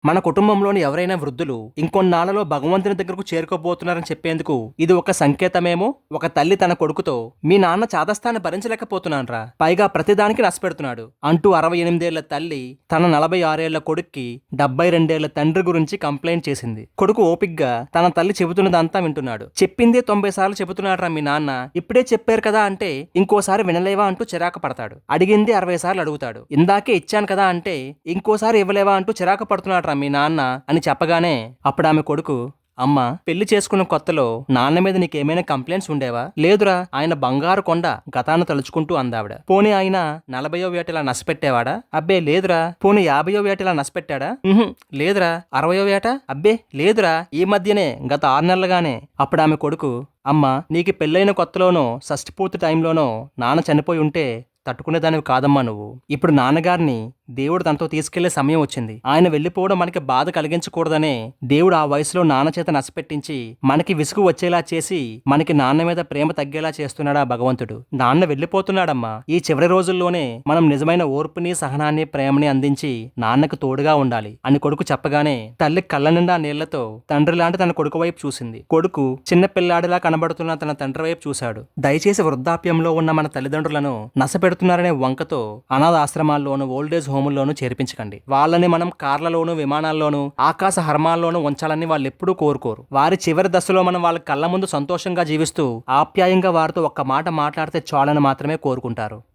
మన కుటుంబంలోని ఎవరైనా వృద్ధులు ఇంకొన్నాళ్లలో భగవంతుని దగ్గరకు చేరుకోబోతున్నారని చెప్పేందుకు ఇది ఒక సంకేతమేమో. ఒక తల్లి తన కొడుకుతో, మీ నాన్న చాదస్తాన్ని భరించలేకపోతున్నాన్రా, పైగా ప్రతిదానికి నష్టపెడుతున్నాడు అంటూ 68 ఏళ్ల తల్లి తన 46 ఏళ్ల కొడుక్కి 72 ఏళ్ల తండ్రి గురించి కంప్లైంట్ చేసింది. కొడుకు ఓపిగ్గా తన తల్లి చెబుతున్నదంతా వింటున్నాడు. చెప్పిందే 90 సార్లు చెబుతున్నాడ్రా మీ నాన్న, ఇప్పుడే చెప్పారు కదా అంటే ఇంకోసారి వినలేవా అంటూ చిరాకు పడతాడు. అడిగింది 60 సార్లు అడుగుతాడు. ఇందాకే ఇచ్చాను కదా అంటే ఇంకోసారి ఇవ్వలేవా అంటూ చిరాకు పడుతున్నాడు మీ నాన్న అని చెప్పగానే అప్పుడు ఆమె కొడుకు, అమ్మ, పెళ్లి చేసుకున్న కొత్తలో నాన్న మీద నీకేమైనా కంప్లైంట్స్ ఉండేవా? లేదురా, ఆయన బంగారు కొండ గతాన్ని తలుచుకుంటూ అందావిడ. పోనీ ఆయన 40వ ఏటలా నష్టపెట్టేవాడా? అబ్బే లేదురా. పోనీ 50వ ఏటలా నష్టపెట్టాడా? లేదురా. 60వ ఏట? అబ్బే లేదురా, ఈ మధ్యనే గత 6 నెలలుగానే. అప్పుడు ఆమె కొడుకు, అమ్మ, నీకు పెళ్ళైన కొత్తలోనో షష్ఠపూర్తి టైంలోనో నాన్న చనిపోయి ఉంటే తట్టుకునేదానివి కాదమ్మా నువ్వు. ఇప్పుడు నాన్నగారిని దేవుడు తనతో తీసుకెళ్లే సమయం వచ్చింది. ఆయన వెళ్లిపోవడం మనకి బాధ కలిగించకూడదనే దేవుడు ఆ వయసులో నాన్న చేత నష్టపెట్టించి మనకి విసుగు వచ్చేలా చేసి మనకి నాన్న మీద ప్రేమ తగ్గేలా చేస్తున్నాడా భగవంతుడు. నాన్న వెళ్లిపోతున్నాడమ్మా. ఈ చివరి రోజుల్లోనే మనం నిజమైన ఓర్పుని, సహనాన్ని, ప్రేమని అందించి నాన్నకు తోడుగా ఉండాలి అని కొడుకు చెప్పగానే తల్లి కళ్ళ నిండా నీళ్లతో తండ్రి లాంటి తన కొడుకు వైపు చూసింది. కొడుకు చిన్న పిల్లాడిలా కనబడుతున్న తన తండ్రి వైపు చూశాడు. దయచేసి వృద్ధాప్యంలో ఉన్న మన తల్లిదండ్రులను నశపెడుతున్నారనే వంకతో అనాథ ఆశ్రమాల్లోనూ, ఓల్డేజ్ హోముల్లోనూ చేర్పించకండి. వాళ్ళని మనం కార్లలోనూ, విమానాల్లోనూ, ఆకాశ హర్మాల్లోనూ ఉంచాలని వాళ్ళు ఎప్పుడూ కోరుకోరు. వారి చివరి దశలో మనం వాళ్ళ కళ్ళ ముందు సంతోషంగా జీవిస్తూ ఆప్యాయంగా వారితో ఒక్క మాట మాట్లాడితే చాలని మాత్రమే కోరుకుంటారు.